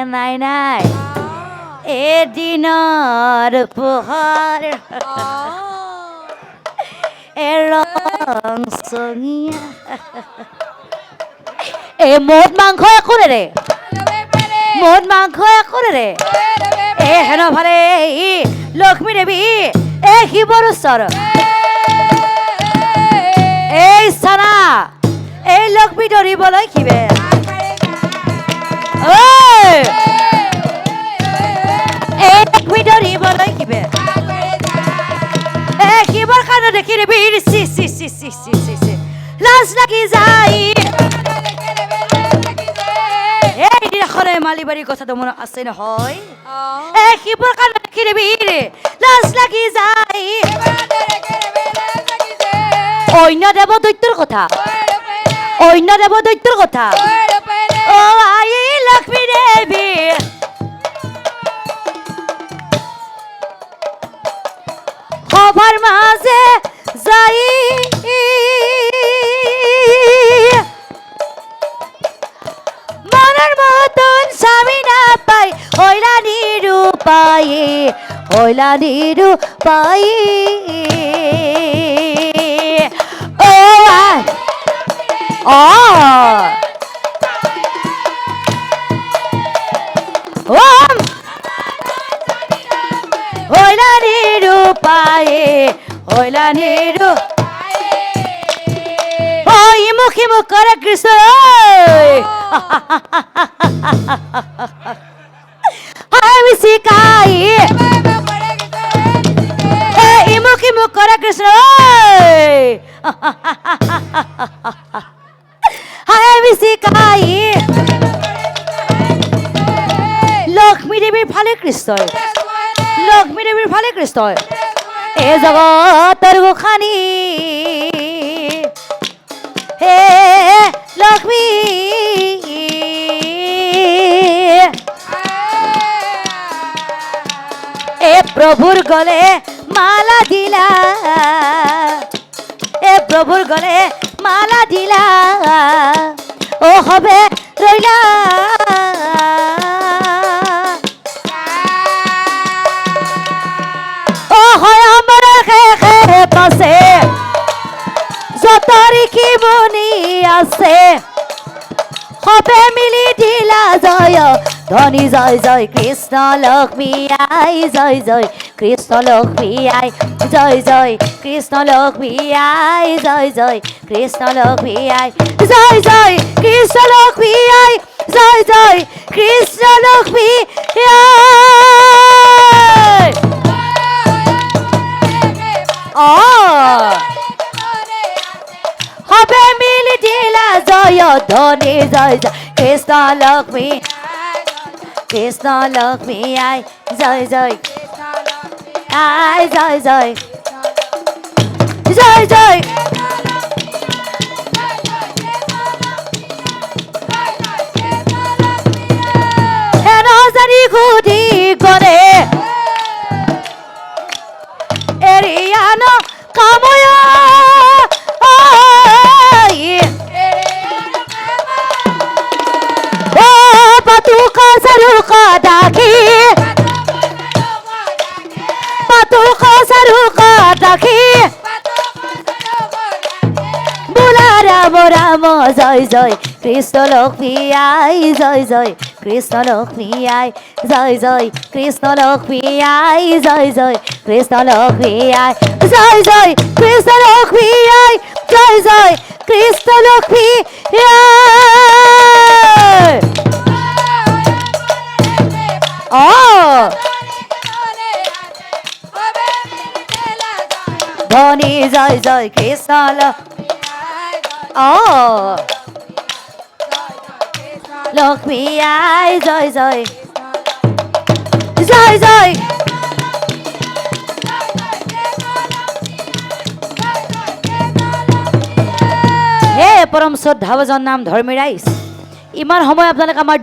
নাই নাই এদিনৰ পোহৰ ৰং চঙিয়া মদ মাংস একো রে মদ মাংস একো রে হেন ভালে লক্ষ্মী দেৱী শিৱৰ ওচৰ এই চানা এই লক্ষ্মী ধৰিবলৈ কিবে এই লক্ষ্মী ধৰিবলৈ কিবে শিৱৰ কাৰণে দেখি দেৱী চি চি চি চি চি চি চি লাজ লাগি যায় এইদিনাখনে মালিবাৰীৰ কথাটো মনত আছে নহয় শিৱৰ কাৰণে দেখি দেৱী লাজ লাগি যায় অন্য দেৱ দৈত্যৰ কথা অন্য দেৱ দৈত্যৰ কথা অ আই লক্ষ্মী দেৱী সভাৰ মাজে যাই মনৰ মতন স্বামী নাপাই হইলা নিৰূপায় হইলা ইমুখী মুখ করে কৃষ্ণ আমি শিখাই ইমুখী মুখ করে কৃষ্ণ আমি শিখাই লক্ষ্মী দেৱীৰ ফালে কৃষ্ণ লক্ষ্মী দেৱীৰ ফালে কৃষ্ণ এ জগতৰ গোসানী হে লক্ষ্মী এ প্রভুর গলে মালা দিলা এ প্রভুর গলে মালা দিলা ও হবে রইলা পাশে যতরি কি মনি আছে হবে মিলি দিলা জয় ধনী জয় জয় কৃষ্ণ লক্ষ্মী আই জয় জয় কৃষ্ণ লক্ষ্মী আই জয় জয় কৃষ্ণ লক্ষ্মী আই জয় জয় কৃষ্ণ লক্ষ্মী আই জয় জয় কৃষ্ণ লক্ষ্মী আই জয় জয় কৃষ্ণ লক্ষ্মী আই হবে মিলি দিলা জয় ধনী জয় জয় কৃষ্ণ লক্ষ্মী আই জয় জয় আই জয় জয় জয় জয় হেন জানি ঘুটি করে এরিয়ানো কাময় ও পাতুকা সারুকা ডাকি পাতুকা সারুকা ডাকি বুলা রাম রাম জয় জয় কৃষ্ণ লক্ষ্মী আই জয় জয় কৃষ্ণ লক্ষ্মী আই জয় জয় কৃষ্ণ লক্ষ্মী আই জয় জয় কৃষ্ণ লক্ষ্মী আই জয় জয় কৃষ্ণ লক্ষ্মী আই জয় জয় কৃষ্ণ লক্ষ্মী ধনী জয় জয় কৃষ্ণ লক্ষ্মী আই জয় জয় জয় জয় হে পৰম শ্ৰদ্ধাভাজন নাম ধৰ্মী ৰাইজ ইমান সময় আপোনালোকে আমাৰ